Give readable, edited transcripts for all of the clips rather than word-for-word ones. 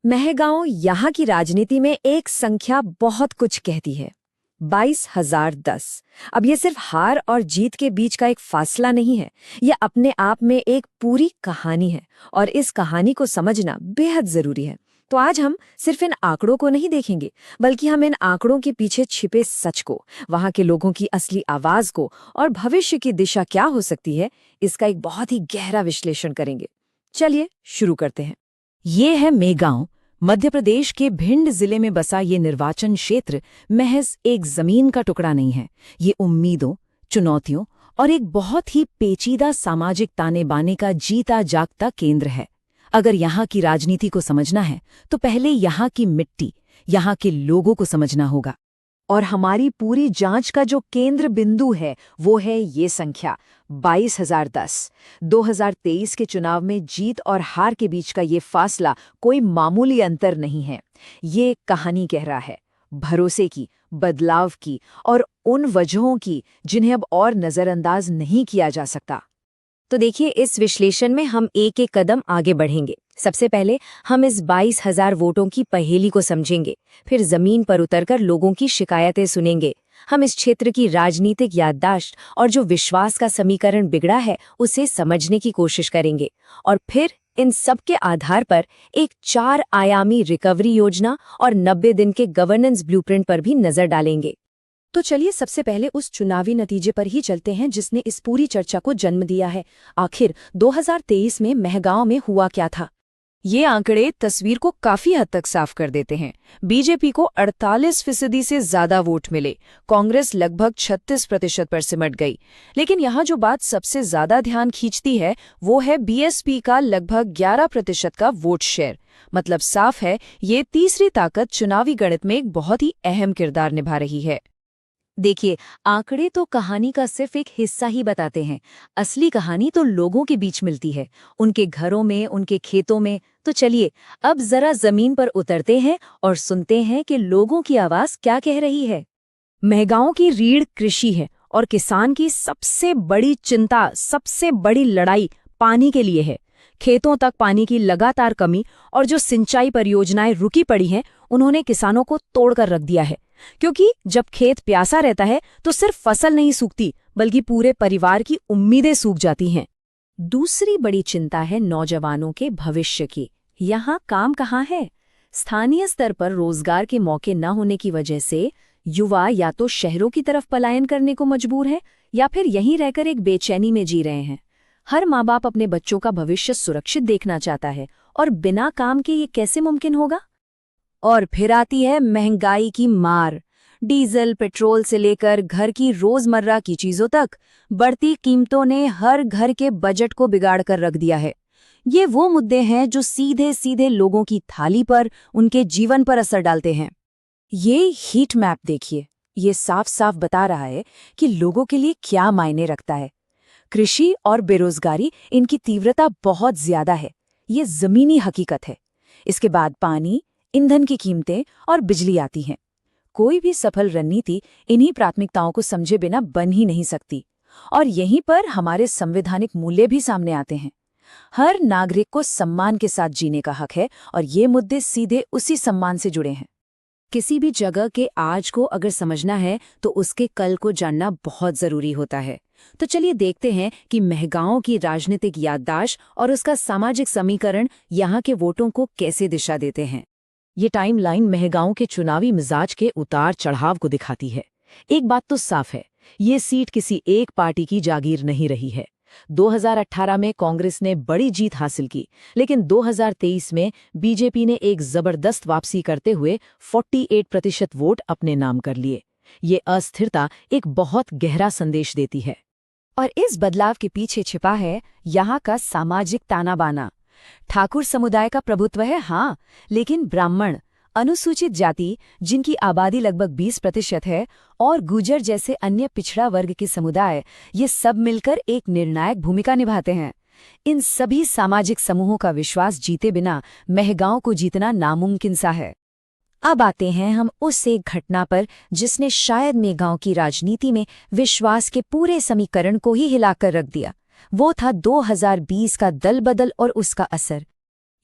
महगांव यहाँ की राजनीति में एक संख्या बहुत कुछ कहती है। 22,010। अब ये सिर्फ हार और जीत के बीच का एक फासला नहीं है, ये अपने आप में एक पूरी कहानी है और इस कहानी को समझना बेहद जरूरी है। तो आज हम सिर्फ इन आंकड़ों को नहीं देखेंगे, बल्कि हम इन आंकड़ों के पीछे छिपे सच को, वहां के लोगों की असली आवाज को और भविष्य की दिशा क्या हो सकती है, इसका एक बहुत ही गहरा विश्लेषण करेंगे। चलिए शुरू करते हैं। ये है मेगांव, मध्य प्रदेश के भिंड जिले में बसा ये निर्वाचन क्षेत्र महज एक जमीन का टुकड़ा नहीं है। ये उम्मीदों, चुनौतियों और एक बहुत ही पेचीदा सामाजिक ताने बाने का जीता जागता केंद्र है। अगर यहाँ की राजनीति को समझना है तो पहले यहाँ की मिट्टी, यहाँ के लोगों को समझना होगा। और हमारी पूरी जांच का जो केंद्र बिंदु है वो है ये संख्या 22,010। 2023 के चुनाव में जीत और हार के बीच का ये फासला कोई मामूली अंतर नहीं है। ये कहानी कह रहा है भरोसे की, बदलाव की और उन वजहों की जिन्हें अब और नजरअंदाज नहीं किया जा सकता। तो देखिए, इस विश्लेषण में हम एक एक कदम आगे बढ़ेंगे। सबसे पहले हम इस 22,000 वोटों की पहेली को समझेंगे, फिर जमीन पर उतरकर लोगों की शिकायतें सुनेंगे। हम इस क्षेत्र की राजनीतिक याददाश्त और जो विश्वास का समीकरण बिगड़ा है उसे समझने की कोशिश करेंगे और फिर इन सब के आधार पर एक 4 आयामी रिकवरी योजना और 90 दिन के गवर्नेंस ब्लूप्रिंट पर भी नजर डालेंगे। तो चलिए सबसे पहले उस चुनावी नतीजे पर ही चलते हैं जिसने इस पूरी चर्चा को जन्म दिया है। आखिर 2023 में महगांव में हुआ क्या था? ये आंकड़े तस्वीर को काफी हद तक साफ कर देते हैं। बीजेपी को 48% से ज्यादा वोट मिले, कांग्रेस लगभग 36% पर सिमट गई। लेकिन यहाँ जो बात सबसे ज्यादा ध्यान खींचती है वो है बीएसपी का लगभग 11% का वोट शेयर। मतलब साफ है, ये तीसरी ताकत चुनावी गणित में एक बहुत ही अहम किरदार निभा रही है। देखिए, आंकड़े तो कहानी का सिर्फ एक हिस्सा ही बताते हैं। असली कहानी तो लोगों के बीच मिलती है, उनके घरों में, उनके खेतों में। तो चलिए अब जरा जमीन पर उतरते हैं और सुनते हैं कि लोगों की आवाज क्या कह रही है। महगांव की रीढ़ कृषि है और किसान की सबसे बड़ी चिंता, सबसे बड़ी लड़ाई पानी के लिए है। खेतों तक पानी की लगातार कमी और जो सिंचाई परियोजनाएं रुकी पड़ी हैं, उन्होंने किसानों को तोड़कर रख दिया है। क्योंकि जब खेत प्यासा रहता है तो सिर्फ फसल नहीं सूखती, बल्कि पूरे परिवार की उम्मीदें सूख जाती हैं। दूसरी बड़ी चिंता है नौजवानों के भविष्य की। यहाँ काम कहाँ है? स्थानीय स्तर पर रोजगार के मौके न होने की वजह से युवा या तो शहरों की तरफ पलायन करने को मजबूर हैं या फिर यहीं रहकर एक बेचैनी में जी रहे हैं। हर माँ बाप अपने बच्चों का भविष्य सुरक्षित देखना चाहता है और बिना काम के ये कैसे मुमकिन होगा? और फिर आती है महंगाई की मार। डीजल, पेट्रोल से लेकर घर की रोजमर्रा की चीजों तक बढ़ती कीमतों ने हर घर के बजट को बिगाड़ कर रख दिया है। ये वो मुद्दे हैं जो सीधे सीधे लोगों की थाली पर, उनके जीवन पर असर डालते हैं। ये हीट मैप देखिए, ये साफ साफ बता रहा है कि लोगों के लिए क्या मायने रखता है। कृषि और बेरोजगारी, इनकी तीव्रता बहुत ज्यादा है। ये जमीनी हकीकत है। इसके बाद पानी, ईंधन की कीमतें और बिजली आती हैं। कोई भी सफल रणनीति इन्हीं प्राथमिकताओं को समझे बिना बन ही नहीं सकती। और यहीं पर हमारे संवैधानिक मूल्य भी सामने आते हैं। हर नागरिक को सम्मान के साथ जीने का हक है और ये मुद्दे सीधे उसी सम्मान से जुड़े हैं। किसी भी जगह के आज को अगर समझना है तो उसके कल को जानना बहुत जरूरी होता है। तो चलिए देखते हैं कि महगांव की राजनीतिक याददाश्त और उसका सामाजिक समीकरण यहाँ के वोटों को कैसे दिशा देते हैं। ये टाइमलाइन महगांव के चुनावी मिजाज के उतार चढ़ाव को दिखाती है। एक बात तो साफ है, ये सीट किसी एक पार्टी की जागीर नहीं रही है। 2018 में कांग्रेस ने बड़ी जीत हासिल की, लेकिन 2023 में बीजेपी ने एक जबरदस्त वापसी करते हुए 48% वोट अपने नाम कर लिए। ये अस्थिरता एक बहुत गहरा संदेश देती है। और इस बदलाव के पीछे छिपा है यहाँ का सामाजिक ताना बाना। ठाकुर समुदाय का प्रभुत्व है, हाँ, लेकिन ब्राह्मण, अनुसूचित जाति, जिनकी आबादी लगभग 20% है, और गुर्जर जैसे अन्य पिछड़ा वर्ग के समुदाय, ये सब मिलकर एक निर्णायक भूमिका निभाते हैं। इन सभी सामाजिक समूहों का विश्वास जीते बिना महगांव को जीतना नामुमकिन सा है। अब आते हैं हम उस एक घटना पर जिसने शायद महगांव की राजनीति में विश्वास के पूरे समीकरण को ही हिलाकर रख दिया। वो था 2020 का दल बदल और उसका असर।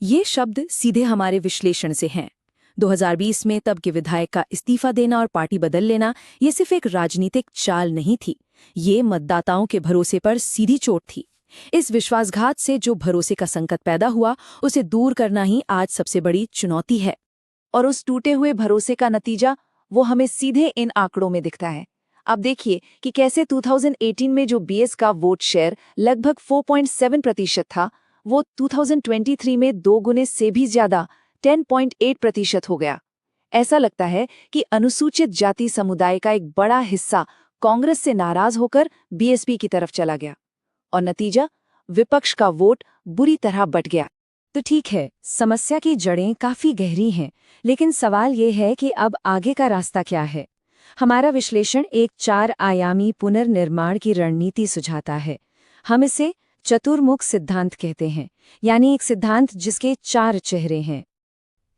ये शब्द सीधे हमारे विश्लेषण से हैं। 2020 में तब के विधायक का इस्तीफा देना और पार्टी बदल लेना ये सिर्फ एक राजनीतिक चाल नहीं थी, ये मतदाताओं के भरोसे पर सीधी चोट थी। इस विश्वासघात से जो भरोसे का संकट पैदा हुआ, उसे दूर करना ही आज सबसे बड़ी चुनौती है। और उस टूटे हुए भरोसे का नतीजा वो हमें सीधे इन आंकड़ों में दिखता है। अब देखिए कि कैसे 2018 में जो बीएस का वोट शेयर लगभग 4.7% था, वो 2023 में 2 गुने से भी ज्यादा 10.8% हो गया। ऐसा लगता है कि अनुसूचित जाति समुदाय का एक बड़ा हिस्सा कांग्रेस से नाराज होकर बीएसपी की तरफ चला गया और नतीजा, विपक्ष का वोट बुरी तरह बट गया। तो ठीक है, समस्या की जड़ें काफी गहरी हैं, लेकिन सवाल ये है कि अब आगे का रास्ता क्या है। हमारा विश्लेषण एक 4 आयामी पुनर्निर्माण की रणनीति सुझाता है। हम इसे चतुर्मुख सिद्धांत कहते हैं, यानी एक सिद्धांत जिसके 4 चेहरे हैं।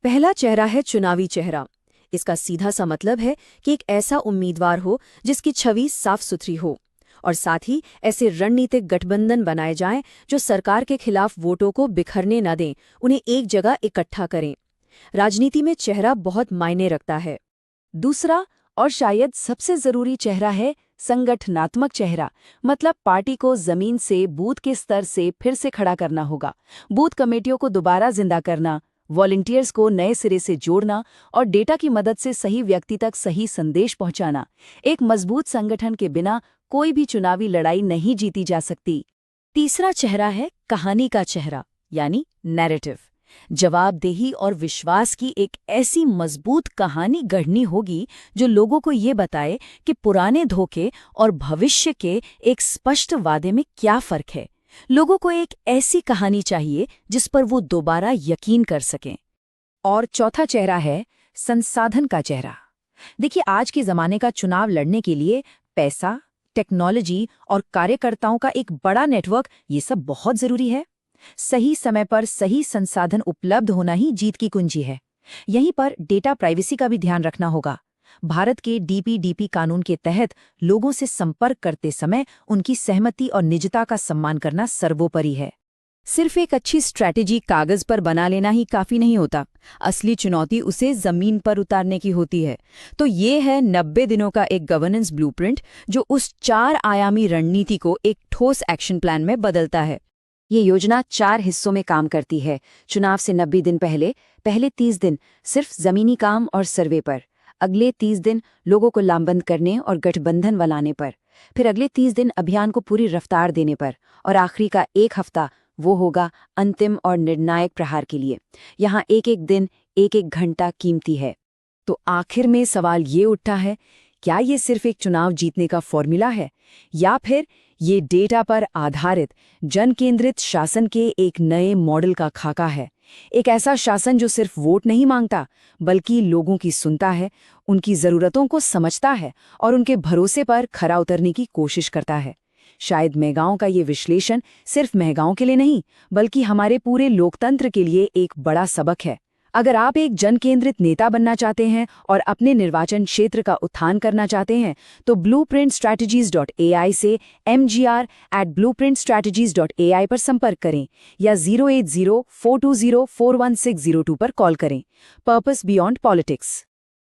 पहला चेहरा है चुनावी चेहरा। इसका सीधा सा मतलब है कि एक ऐसा उम्मीदवार हो जिसकी छवि साफ सुथरी हो, और साथ ही ऐसे रणनीतिक गठबंधन बनाए जाएं जो सरकार के खिलाफ वोटों को बिखरने न दें, उन्हें एक जगह इकट्ठा करें। राजनीति में चेहरा बहुत मायने रखता है। दूसरा और शायद सबसे जरूरी चेहरा है संगठनात्मक चेहरा, मतलब पार्टी को जमीन से, बूथ के स्तर से फिर से खड़ा करना होगा। बूथ कमेटियों को दोबारा जिंदा करना, वॉलंटियर्स को नए सिरे से जोड़ना और डेटा की मदद से सही व्यक्ति तक सही संदेश पहुंचाना। एक मजबूत संगठन के बिना कोई भी चुनावी लड़ाई नहीं जीती जा सकती। तीसरा चेहरा है कहानी का चेहरा, यानी नैरेटिव। जवाबदेही और विश्वास की एक ऐसी मजबूत कहानी गढ़नी होगी जो लोगों को ये बताए कि पुराने धोखे और भविष्य के एक स्पष्ट वादे में क्या फर्क है। लोगों को एक ऐसी कहानी चाहिए जिस पर वो दोबारा यकीन कर सकें। और चौथा चेहरा है संसाधन का चेहरा। देखिए, आज के जमाने का चुनाव लड़ने के लिए पैसा, टेक्नोलॉजी और कार्यकर्ताओं का एक बड़ा नेटवर्क, ये सब बहुत जरूरी है। सही समय पर सही संसाधन उपलब्ध होना ही जीत की कुंजी है। यहीं पर डेटा प्राइवेसी का भी ध्यान रखना होगा। भारत के डीपीडीपी कानून के तहत लोगों से संपर्क करते समय उनकी सहमति और निजता का सम्मान करना सर्वोपरि है। सिर्फ एक अच्छी स्ट्रैटेजी कागज पर बना लेना ही काफी नहीं होता, असली चुनौती उसे जमीन पर उतारने की होती है। तो ये है 90 दिनों का एक गवर्नेंस ब्लूप्रिंट जो उस 4 आयामी रणनीति को एक ठोस एक्शन प्लान में बदलता है। ये योजना 4 हिस्सों में काम करती है। चुनाव से 90 दिन पहले 30 दिन सिर्फ जमीनी काम और सर्वे पर, अगले 30 दिन लोगों को लामबंद करने और गठबंधन बनाने पर, फिर अगले 30 दिन अभियान को पूरी रफ्तार देने पर, और आखिरी का 1 हफ्ता वो होगा अंतिम और निर्णायक प्रहार के लिए। यहाँ एक एक दिन, एक एक घंटा कीमती है। तो आखिर में सवाल ये उठता है, क्या ये सिर्फ एक चुनाव जीतने का फॉर्मूला है, या फिर ये डेटा पर आधारित जन केंद्रित शासन के एक नए मॉडल का खाका है? एक ऐसा शासन जो सिर्फ वोट नहीं मांगता, बल्कि लोगों की सुनता है, उनकी ज़रूरतों को समझता है और उनके भरोसे पर खरा उतरने की कोशिश करता है। शायद मेगांव का ये विश्लेषण सिर्फ मेगांव के लिए नहीं, बल्कि हमारे पूरे लोकतंत्र के लिए एक बड़ा सबक है। अगर आप एक जन केंद्रित नेता बनना चाहते हैं और अपने निर्वाचन क्षेत्र का उत्थान करना चाहते हैं, तो blueprintstrategies.ai से mgr@blueprintstrategies.ai पर संपर्क करें या 08042041602 पर कॉल करें। Purpose beyond politics.